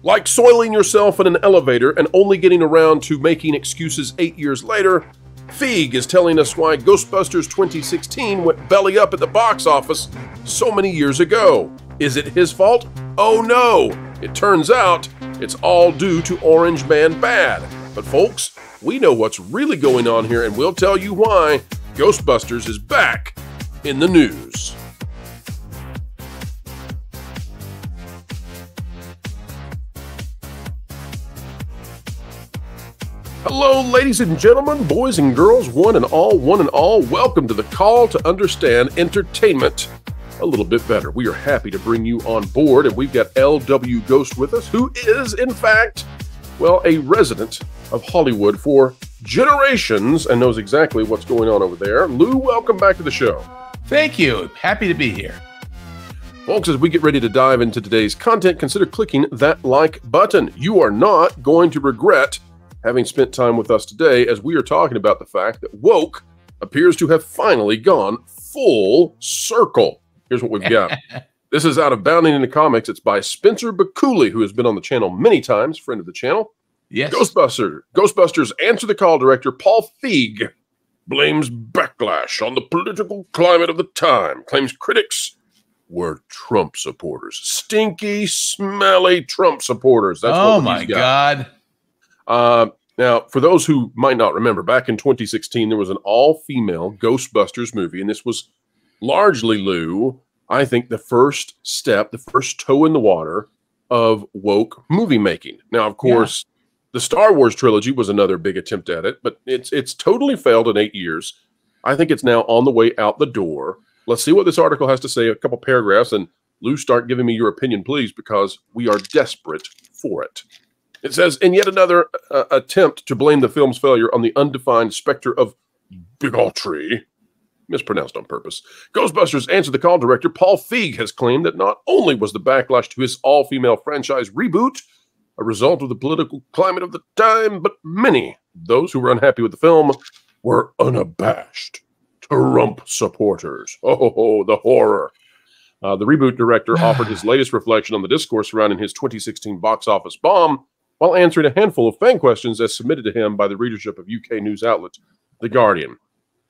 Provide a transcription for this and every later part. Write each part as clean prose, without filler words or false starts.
Like soiling yourself in an elevator and only getting around to making excuses 8 years later, Feig is telling us why Ghostbusters 2016 went belly up at the box office so many years ago. Is it his fault? Oh no! It turns out it's all due to Orange Man Bad. But folks, we know what's really going on here, and we'll tell you why Ghostbusters is back in the news. Hello, ladies and gentlemen, boys and girls, one and all. Welcome to the Call to Understand Entertainment a little bit better. We are happy to bring you on board, and we've got LW Ghost with us, who is, in fact, well, a resident of Hollywood for generations and knows exactly what's going on over there. Lou, welcome back to the show. Thank you. Happy to be here. Folks, as we get ready to dive into today's content, consider clicking that like button. You are not going to regret having spent time with us today, as we are talking about the fact that woke appears to have finally gone full circle. Here's what we've got. This is out of Bounding into Comics. It's by Spencer Bakuli, who has been on the channel many times, friend of the channel. Yes. Ghostbusters Answer the Call director Paul Feig blames backlash on the political climate of the time, claims critics were Trump supporters. Stinky, smelly Trump supporters. That's oh what my he's got. God. Now, for those who might not remember, back in 2016, there was an all-female Ghostbusters movie, and this was largely, Lou, I think the first step, the first toe in the water of woke movie making. Now, of course, the Star Wars trilogy was another big attempt at it, but it's totally failed in 8 years. I think it's now on the way out the door. Let's see what this article has to say, a couple paragraphs, and Lou, start giving me your opinion, please, because we are desperate for it. It says, in yet another attempt to blame the film's failure on the undefined specter of bigotry, mispronounced on purpose, Ghostbusters Answer the Call director Paul Feig has claimed that not only was the backlash to his all-female franchise reboot a result of the political climate of the time, but many, those who were unhappy with the film, were unabashed Trump supporters. Oh, the horror. The reboot director offered his latest reflection on the discourse surrounding his 2016 box office bomb while answering a handful of fan questions as submitted to him by the readership of UK news outlet The Guardian.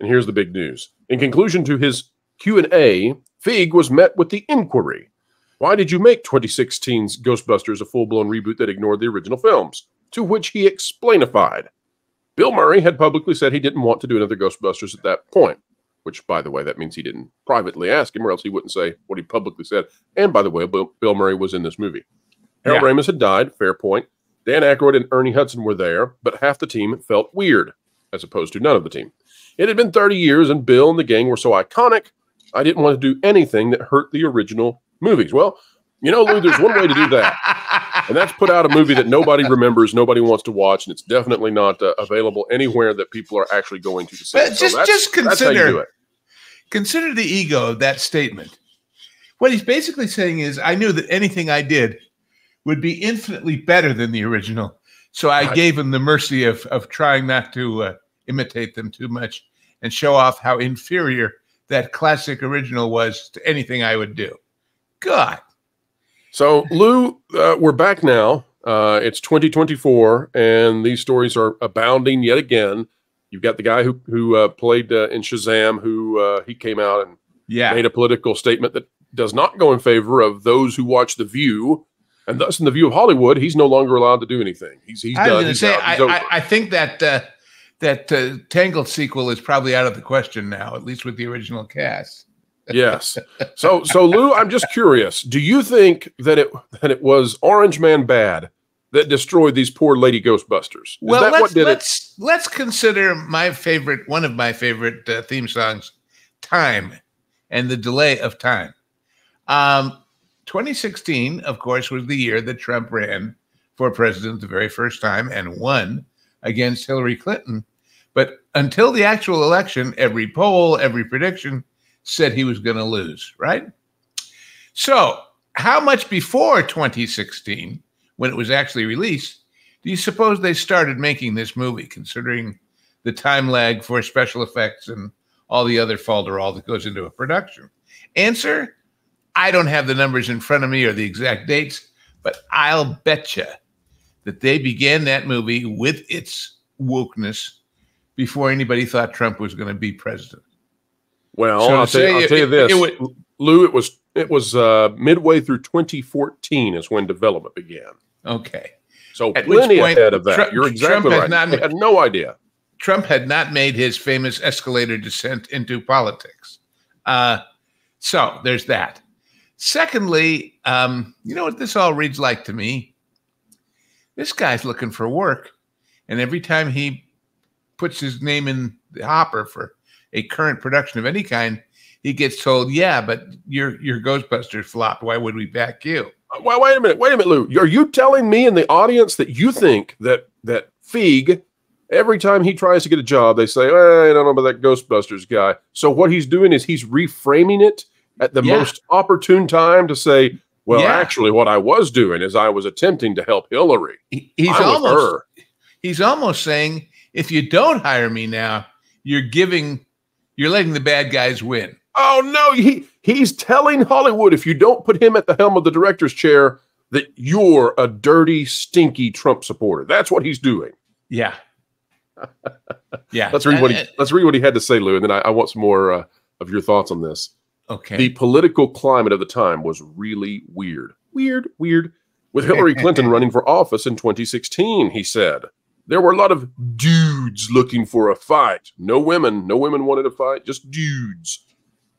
And here's the big news. In conclusion to his Q&A, Feig was met with the inquiry, why did you make 2016's Ghostbusters a full-blown reboot that ignored the original films? To which he explainified. Bill Murray had publicly said he didn't want to do another Ghostbusters at that point, which, by the way, that means he didn't privately ask him, or else he wouldn't say what he publicly said. And, by the way, Bill Murray was in this movie. Harold Ramis had died, fair point. Dan Aykroyd and Ernie Hudson were there, but half the team felt weird, as opposed to none of the team. It had been 30 years, and Bill and the gang were so iconic, I didn't want to do anything that hurt the original movies. Well, you know, Lou, there's one way to do that, and that's put out a movie that nobody remembers, nobody wants to watch, and it's definitely not available anywhere that people are actually going to see. But just consider, that's how you do it. Consider the ego of that statement. What he's basically saying is, I knew that anything I did would be infinitely better than the original, so I gave him the mercy of trying not to imitate them too much and show off how inferior that classic original was to anything I would do. God. So, Lou, we're back now. It's 2024, and these stories are abounding yet again. You've got the guy who played in Shazam, who he came out and made a political statement that does not go in favor of those who watch The View, and thus in The View of Hollywood, he's no longer allowed to do anything. He's done. I think that that Tangled sequel is probably out of the question now, at least with the original cast. Yes. So Lou, I'm just curious. Do you think that it was Orange Man Bad that destroyed these poor lady Ghostbusters? Let's consider one of my favorite theme songs, Time, and the delay of time. 2016, of course, was the year that Trump ran for president the very first time and won against Hillary Clinton. But until the actual election, every poll, every prediction said he was going to lose, right? So how much before 2016, when it was actually released, do you suppose they started making this movie, considering the time lag for special effects and all the other falderall that goes into a production? Answer, I don't have the numbers in front of me or the exact dates, But I'll betcha that they began that movie with its wokeness before anybody thought Trump was going to be president. Well, So I'll tell you this, Lou. It was midway through 2014 is when development began. Okay. So At plenty which point, ahead of that. You're exactly right. I had no idea. Trump had not made his famous escalator descent into politics. So there's that. Secondly, you know what this all reads like to me? This guy's looking for work, and every time he puts his name in the hopper for a current production of any kind, he gets told, yeah, but your Ghostbusters flopped. Why would we back you? Wait a minute, Lou. Are you telling me in the audience that you think that Feig, every time he tries to get a job, they say, I don't know about that Ghostbusters guy. So what he's doing is he's reframing it at the most opportune time to say, well, actually, what I was doing is I was attempting to help Hillary. He's almost saying, if you don't hire me now, you're letting the bad guys win. Oh, no, he's telling Hollywood, if you don't put him at the helm of the director's chair, that you're a dirty, stinky Trump supporter. That's what he's doing. Yeah. Yeah. Let's read what he had to say, Lou, and then I want some more of your thoughts on this. Okay. The political climate of the time was really weird. Weird. With Hillary Clinton running for office in 2016, he said. There were a lot of dudes looking for a fight. No women wanted a fight, just dudes.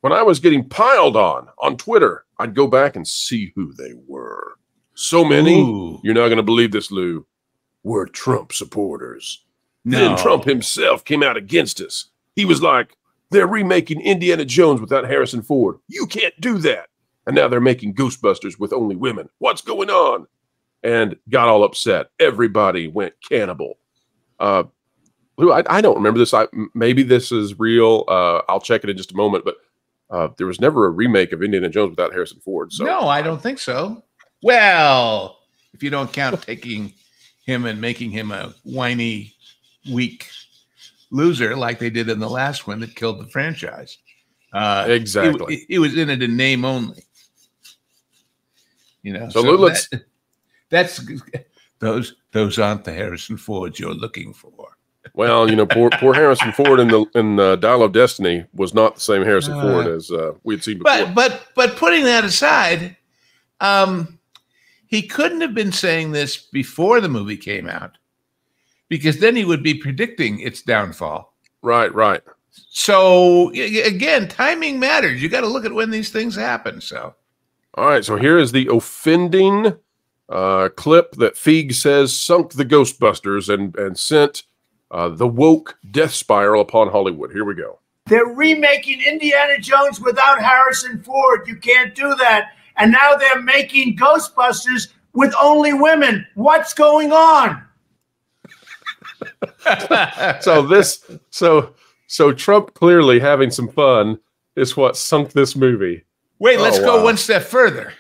When I was getting piled on Twitter, I'd go back and see who they were. So many, you're not going to believe this, Lou, were Trump supporters. No. Then Trump himself came out against us. He was like, they're remaking Indiana Jones without Harrison Ford. You can't do that. And now they're making Ghostbusters with only women. What's going on? And got all upset. Everybody went cannibal. Lou, I don't remember this. Maybe this is real. I'll check it in just a moment. But there was never a remake of Indiana Jones without Harrison Ford. So no, I don't think so. Well, if you don't count taking him and making him a whiny, weak loser like they did in the last one that killed the franchise. Exactly. He was in it in name only. You know. So Lou, that's those aren't the Harrison Fords you're looking for. Well, you know, poor Harrison Ford in Dial of Destiny was not the same Harrison Ford as we had seen before. But putting that aside, he couldn't have been saying this before the movie came out, because then he would be predicting its downfall. Right. So again, timing matters. You got to look at when these things happen. So, all right. So here is the offending clip that Feig says sunk the Ghostbusters and sent the woke death spiral upon Hollywood. Here we go. They're remaking Indiana Jones without Harrison Ford. You can't do that. And now they're making Ghostbusters with only women. What's going on? So Trump clearly having some fun is what sunk this movie. Wait, let's go one step further.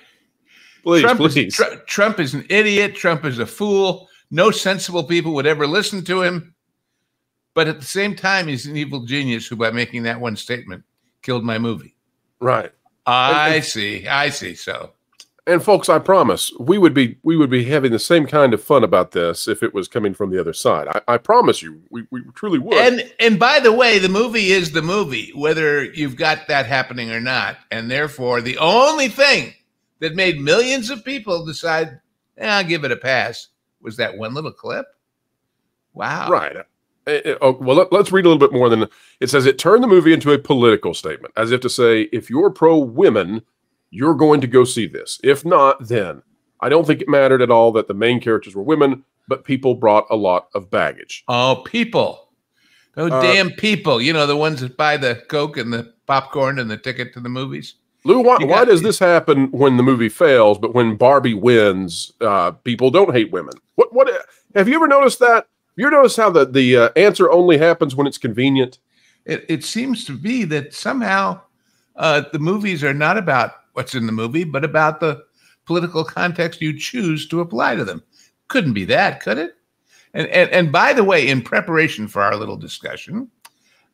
Please. Trump is an idiot. Trump is a fool. No sensible people would ever listen to him. But at the same time, he's an evil genius who, by making that one statement, killed my movie. Right. I see. So, and folks, I promise we would be having the same kind of fun about this if it was coming from the other side. I promise you, we truly would. And by the way, the movie is the movie, whether you've got that happening or not. And therefore, the only thing that made millions of people decide, I'll give it a pass, was that one little clip. Wow. Right. Well, let's read a little bit more than it says. It turned the movie into a political statement, as if to say, if you're pro-women, you're going to go see this. If not, then. I don't think it mattered at all that the main characters were women, but people brought a lot of baggage. Oh, people. Those damn people. You know, the ones that buy the Coke and the popcorn and the ticket to the movies. Lou, why does this happen when the movie fails, but when Barbie wins, people don't hate women? What have you ever noticed that? You notice how the answer only happens when it's convenient? It seems to be that somehow the movies are not about what's in the movie, but about the political context you choose to apply to them. Couldn't be that, could it? And by the way, in preparation for our little discussion,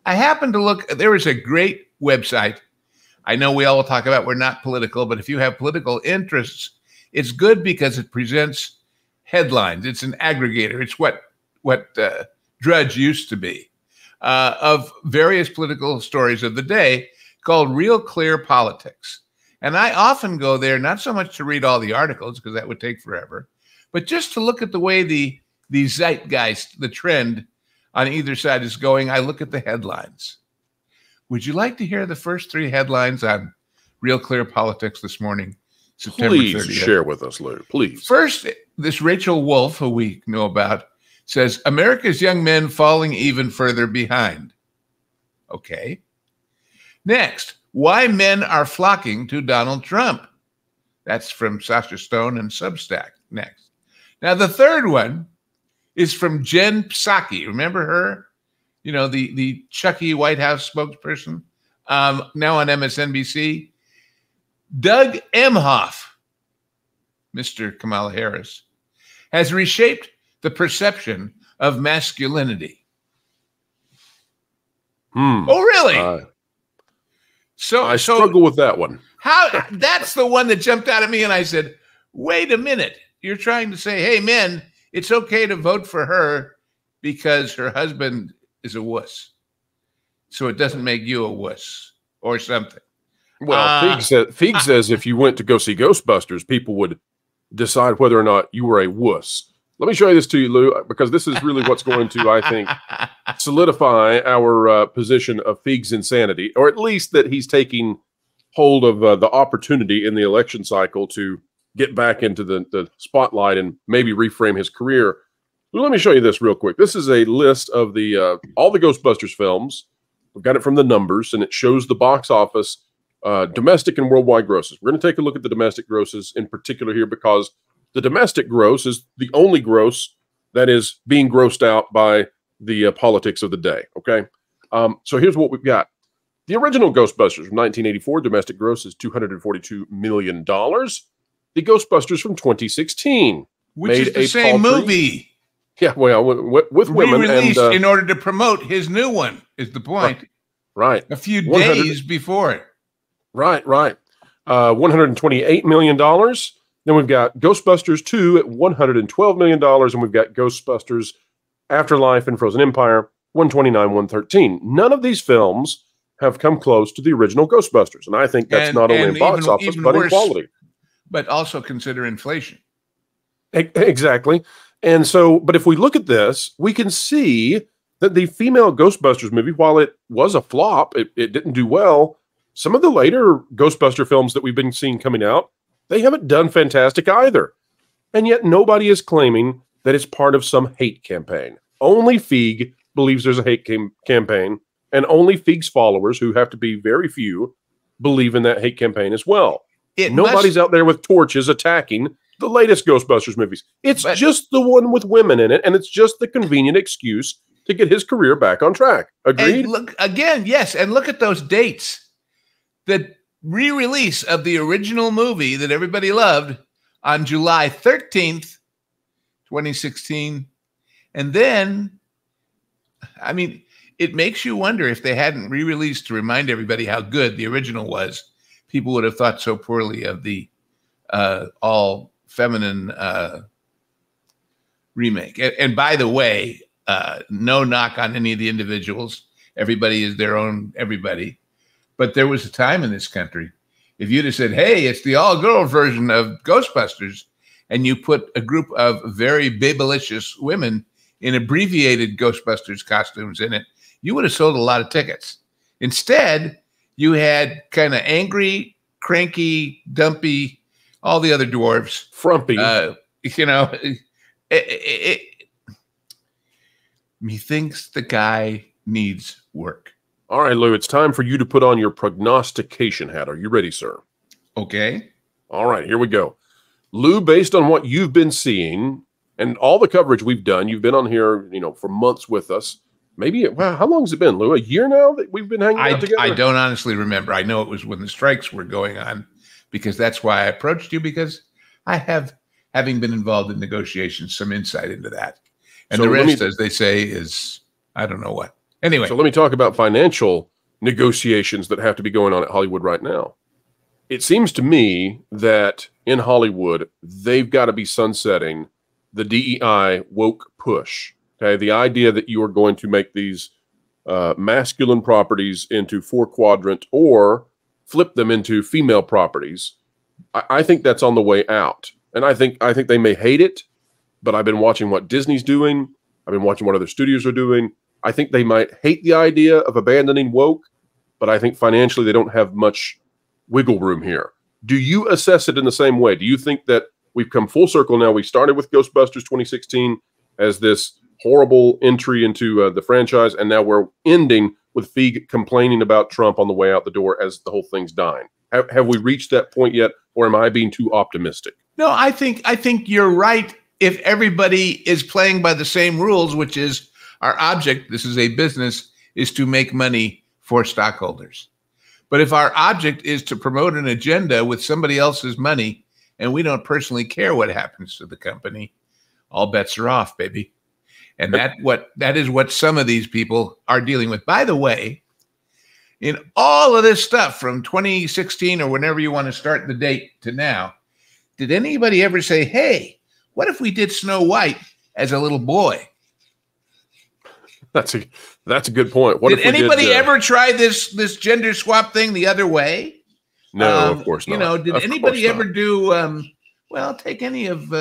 I happened to look. There is a great website. I know we all talk about we're not political, but if you have political interests, It's good because it presents headlines. It's an aggregator. It's what Drudge used to be of various political stories of the day, called Real Clear Politics. And I often go there, not so much to read all the articles, because that would take forever, but just to look at the way the zeitgeist, the trend on either side is going. I look at the headlines. Would you like to hear the first 3 headlines on Real Clear Politics this morning, September 30th? Please share with us, Lou. Please. First, this Rachel Wolf, who we know about, says, America's young men falling even further behind. Okay. Next, why men are flocking to Donald Trump. That's from Sasha Stone and Substack. Next. Now, the third one is from Jen Psaki. Remember her? You know, the Chucky White House spokesperson, now on MSNBC. Doug Emhoff, Mr. Kamala Harris, has reshaped the perception of masculinity. Oh, really? So I struggle with that one. How? That's the one that jumped out at me, and I said, wait a minute. You're trying to say, hey, men, it's okay to vote for her because her husband is a wuss. So it doesn't make you a wuss or something. Well, Feig says if you went to go see Ghostbusters, people would decide whether or not you were a wuss. Let me show you this to you, Lou, because this is really what's going to, I think, solidify our position of Feig's insanity, or at least that he's taking hold of the opportunity in the election cycle to get back into the spotlight and maybe reframe his career. Lou, let me show you this real quick. This is a list of the all the Ghostbusters films. We've got it from the numbers, and it shows the box office domestic and worldwide grosses. We're going to take a look at the domestic grosses in particular here, because the domestic gross is the only gross that is being grossed out by the politics of the day, okay? So here's what we've got. The original Ghostbusters from 1984, domestic gross is $242 million. The Ghostbusters from 2016. Which is the same movie. Yeah, well, with women. Re-released in order to promote his new one, is the point. Right. A few days before it. Right. $128 million. Then we've got Ghostbusters 2 at $112 million, and we've got Ghostbusters Afterlife and Frozen Empire, $129, $113. None of these films have come close to the original Ghostbusters, and I think that's not only in box office, but in quality. But also consider inflation. Exactly. And so, but if we look at this, we can see that the female Ghostbusters movie, while it was a flop, it didn't do well. Some of the later Ghostbuster films that we've been seeing coming out, they haven't done fantastic either. And yet nobody is claiming that it's part of some hate campaign. Only Feig believes there's a hate campaign, and only Feig's followers, who have to be very few, believe in that hate campaign as well. Nobody's out there with torches attacking the latest Ghostbusters movies. It's just the one with women in it, and it's just the convenient excuse to get his career back on track. Agreed? And look, again, yes, and look at those dates. The re-release of the original movie that everybody loved on July 13th, 2016. And then, I mean, it makes you wonder if they hadn't re-released to remind everybody how good the original was, people would have thought so poorly of the all feminine remake. And by the way, no knock on any of the individuals. Everybody is their own everybody. But there was a time in this country, if you'd have said, hey, it's the all-girl version of Ghostbusters, and you put a group of very babylicious women in abbreviated Ghostbusters costumes in it, you would have sold a lot of tickets. Instead, you had kind of angry, cranky, dumpy, all the other dwarves. Frumpy. Methinks the guy needs work. All right, Lou, it's time for you to put on your prognostication hat. Are you ready, sir? Okay. All right, here we go. Lou, based on what you've been seeing and all the coverage we've done, you've been on here, for months with us. Maybe, how long has it been, Lou? A year now that we've been hanging out together? I don't honestly remember. I know it was when the strikes were going on, because that's why I approached you, because I have, having been involved in negotiations, some insight into that. And the rest, as they say, is I don't know what. Anyway. So let me talk about financial negotiations that have to be going on at Hollywood right now. it seems to me that in Hollywood, they've got to be sunsetting the DEI woke push. Okay, the idea that you are going to make these masculine properties into 4-quadrant or flip them into female properties. I think that's on the way out, and I think they may hate it, but I've been watching what Disney's doing. I've been watching what other studios are doing. I think they might hate the idea of abandoning woke, but I think financially they don't have much wiggle room here. Do you assess it in the same way? Do you think that we've come full circle now? We started with Ghostbusters 2016 as this horrible entry into the franchise, and now we're ending with Feig complaining about Trump on the way out the door as the whole thing's dying. Have we reached that point yet, or am I being too optimistic? No, I think you're right. If everybody is playing by the same rules, which is our object, this is a business, is to make money for stockholders. But if our object is to promote an agenda with somebody else's money, and we don't personally care what happens to the company, all bets are off, baby. And that is what some of these people are dealing with. By the way, in all of this stuff from 2016 or whenever you want to start the date to now, did anybody ever say, hey, what if we did Snow White as a little boy? That's a good point. Did anybody ever try this gender swap thing the other way? No, of course not. Did anybody ever do? Take any of.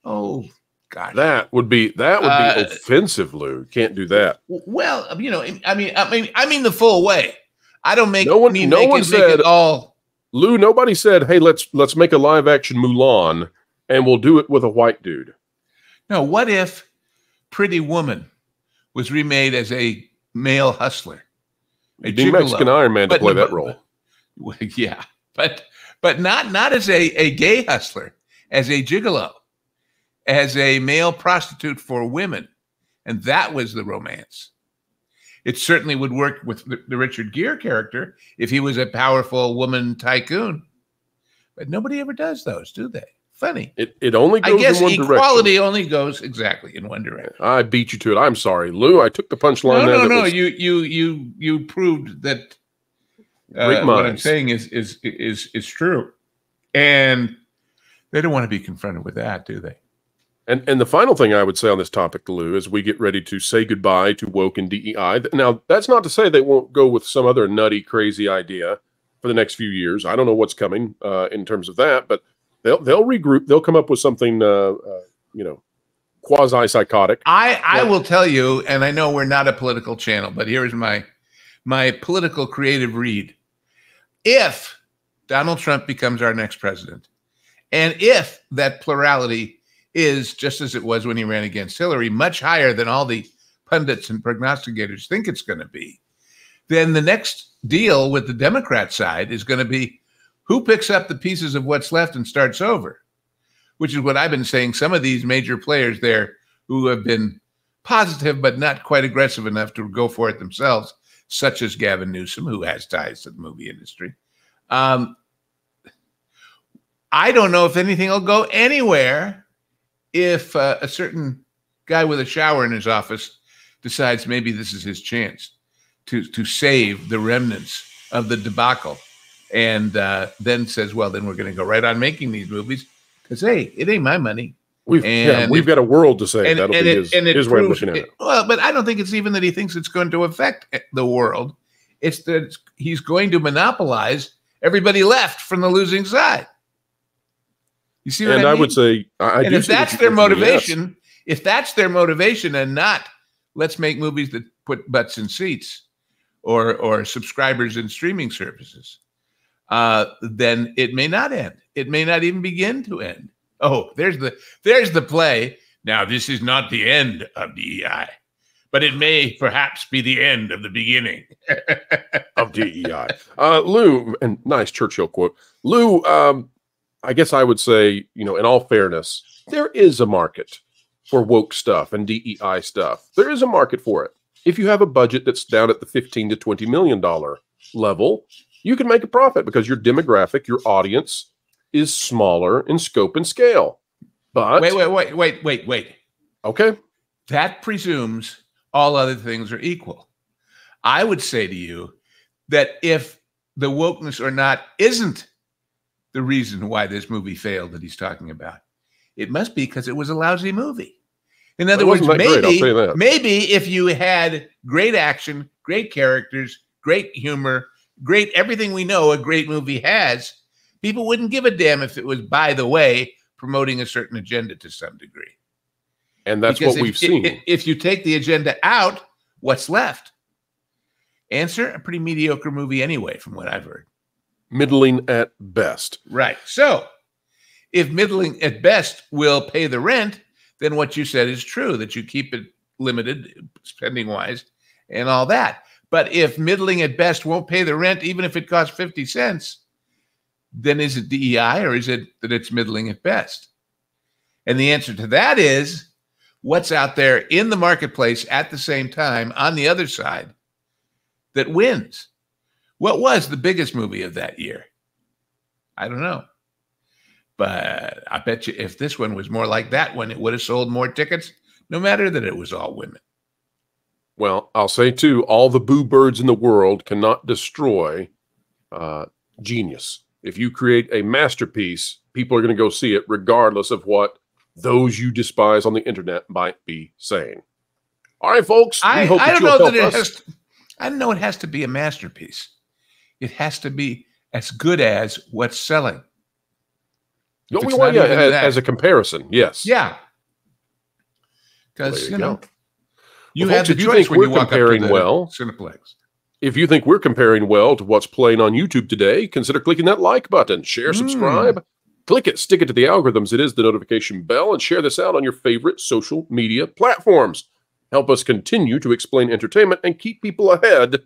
Oh God, that would be offensive, Lou. Can't do that. Well, I mean the full way. I don't make. No one said all. Lou, nobody said, "Hey, let's make a live action Mulan, and we'll do it with a white dude." No, what if Pretty Woman was remade as a male hustler? You need Mexican Iron Man to play that role. Yeah, but not as a gay hustler, as a gigolo, as a male prostitute for women, and that was the romance. It certainly would work with the Richard Gere character if he was a powerful woman tycoon, but nobody ever does those, do they? Funny. It only goes in one direction. Equality only goes exactly in one direction. I beat you to it. I'm sorry, Lou. I took the punchline. No. You proved that what I'm saying is true, and they don't want to be confronted with that, do they? And the final thing I would say on this topic, Lou, as we get ready to say goodbye to woke and DEI. Now, that's not to say they won't go with some other nutty, crazy idea for the next few years. I don't know what's coming in terms of that, but they'll regroup. They'll come up with something, quasi-psychotic. I will tell you, and I know we're not a political channel, but here's my political creative read. If Donald Trump becomes our next president, and if that plurality is just as it was when he ran against Hillary, much higher than all the pundits and prognosticators think it's going to be, then the next deal with the Democrat side is going to be who picks up the pieces of what's left and starts over, which is what I've been saying. Some of these major players there who have been positive but not quite aggressive enough to go for it themselves, such as Gavin Newsom, who has ties to the movie industry. I don't know if anything will go anywhere if a certain guy with a shower in his office decides maybe this is his chance to save the remnants of the debacle, and then says, well, then we're going to go right on making these movies because, hey, it ain't my money. We've got a world to save. That'll be his way of looking at it. Well, but I don't think it's even that he thinks it's going to affect the world. It's that he's going to monopolize everybody left from the losing side. You see what I mean? And I would say, if that's their motivation, if that's their motivation and not let's make movies that put butts in seats or subscribers in streaming services, then it may not end. It may not even begin to end. Oh, there's the play. Now, this is not the end of DEI, but it may perhaps be the end of the beginning of DEI. Lou, and nice Churchill quote. Lou, I guess I would say, in all fairness, there is a market for woke stuff and DEI stuff. There is a market for it. If you have a budget that's down at the $15 to $20 million level, you can make a profit because your demographic, your audience is smaller in scope and scale. But wait. Okay. That presumes all other things are equal. I would say to you that if the wokeness or not isn't the reason why this movie failed that he's talking about. It must be because it was a lousy movie. In other words, maybe if you had great action, great characters, great humor, great everything we know a great movie has, people wouldn't give a damn if it was, by the way, promoting a certain agenda to some degree. And that's what we've seen. If you take the agenda out, what's left? Answer, a pretty mediocre movie anyway, from what I've heard. Middling at best. Right. So if middling at best will pay the rent, then what you said is true, that you keep it limited spending-wise and all that. But if middling at best won't pay the rent, even if it costs 50 cents, then is it DEI or is it that it's middling at best? And the answer to that is what's out there in the marketplace at the same time on the other side that wins. What was the biggest movie of that year? I don't know. But I bet you if this one was more like that one, it would have sold more tickets, no matter that it was all women. Well, I'll say, too, all the boo birds in the world cannot destroy genius. If you create a masterpiece, people are going to go see it regardless of what those you despise on the internet might be saying. All right, folks. I don't know it has to be a masterpiece. It has to be as good as what's selling. As a comparison, yes. Yeah. Because, you have the choice when you walk up to the Cineplex. If you think we're comparing well to what's playing on YouTube today, consider clicking that like button. Share, subscribe. Click it, stick it to the algorithms. It is the notification bell, and share this out on your favorite social media platforms. Help us continue to explain entertainment and keep people ahead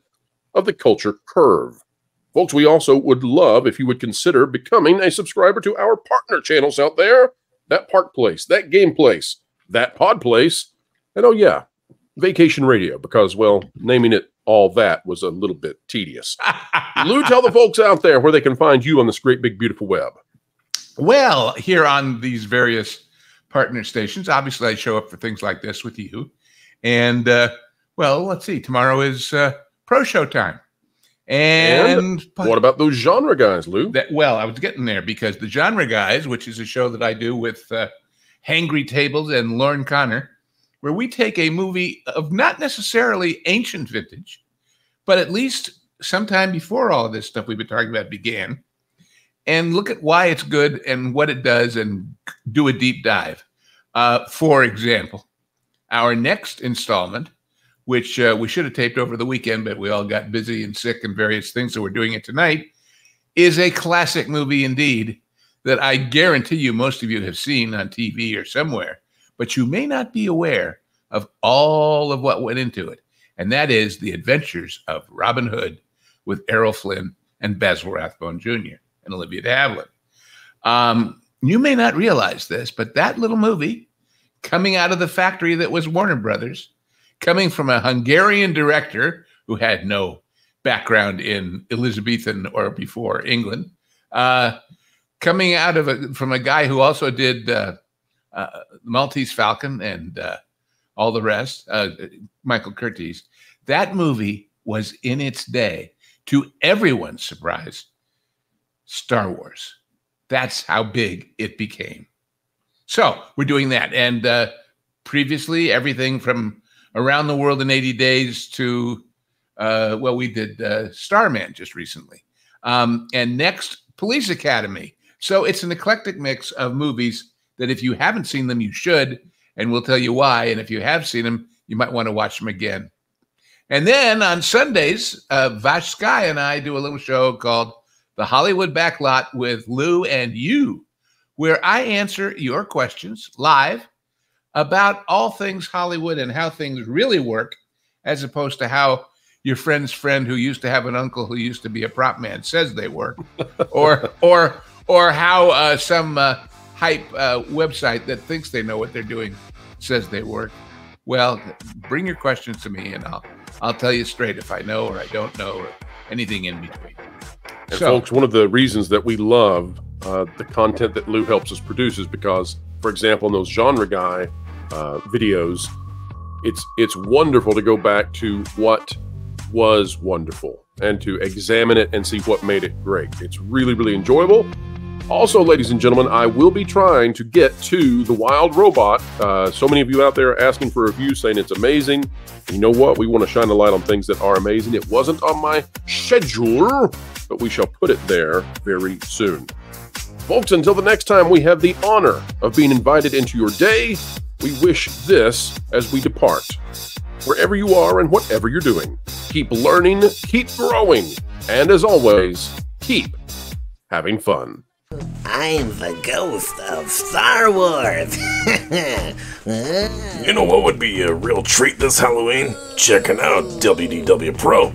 of the culture curve. Folks, we also would love if you would consider becoming a subscriber to our partner channels out there. That Park Place, that Game Place, that Pod Place, and oh yeah, Vacation Radio, because, well, naming it all that was a little bit tedious. Lou, tell the folks out there where they can find you on this great, big, beautiful web. Well, here on these various partner stations, obviously I show up for things like this with you. And, well, let's see. Tomorrow is Pro Show time. And what about those genre guys, Lou? Well, I was getting there because the genre guys, which is a show that I do with Hangry Tables and Lauren Connor, where we take a movie of not necessarily ancient vintage, but at least sometime before all of this stuff we've been talking about began, and look at why it's good and what it does and do a deep dive. For example, our next installment, which we should have taped over the weekend, but we all got busy and sick and various things, so we're doing it tonight, is a classic movie indeed that I guarantee you most of you have seen on TV or somewhere, but you may not be aware of all of what went into it, and that is The Adventures of Robin Hood with Errol Flynn and Basil Rathbone Jr. and Olivia de Havilland. You may not realize this, but that little movie, coming out of the factory that was Warner Brothers, coming from a Hungarian director who had no background in Elizabethan or before England, coming out of from a guy who also did Maltese Falcon and all the rest, Michael Curtiz. That movie was in its day, to everyone's surprise, Star Wars. That's how big it became. So we're doing that. And previously, everything from Around the World in 80 Days to, well, we did Starman just recently. And next, Police Academy. So it's an eclectic mix of movies that if you haven't seen them, you should, and we'll tell you why. And if you have seen them, you might want to watch them again. And then on Sundays, Vash Sky and I do a little show called The Hollywood Backlot with Lou and you, where I answer your questions live about all things Hollywood and how things really work, as opposed to how your friend's friend who used to have an uncle who used to be a prop man says they work, or how some hype website that thinks they know what they're doing says they work. Well, bring your questions to me, and I'll tell you straight if I know or I don't know or anything in between. And folks, one of the reasons that we love the content that Lou helps us produce is because, for example, in those genre guy videos, it's wonderful to go back to what was wonderful and to examine it and see what made it great. It's really, really enjoyable. Also, ladies and gentlemen, I will be trying to get to The Wild Robot. So many of you out there asking for reviews, saying it's amazing. You know what? We want to shine a light on things that are amazing. It wasn't on my schedule, but we shall put it there very soon. Folks, until the next time we have the honor of being invited into your day, we wish this as we depart. Wherever you are and whatever you're doing, keep learning, keep growing, and as always, keep having fun. I'm the ghost of Star Wars. You know what would be a real treat this Halloween? Checking out WDW Pro.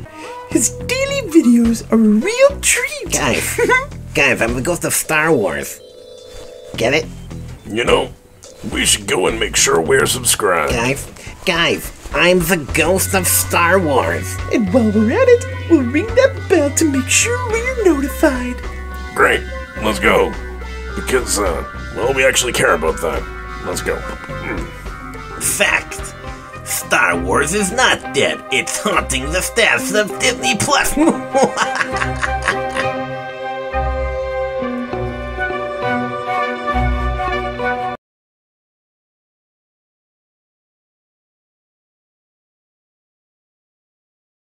His daily videos are a real treat. Guys, I'm the ghost of Star Wars. Get it? You know, we should go and make sure we're subscribed. Guys, I'm the ghost of Star Wars. And while we're at it, we'll ring that bell to make sure we're notified. Great, let's go. Because, well, we actually care about that. Let's go. Fact. Star Wars is not dead. It's haunting the staffs of Disney Plus.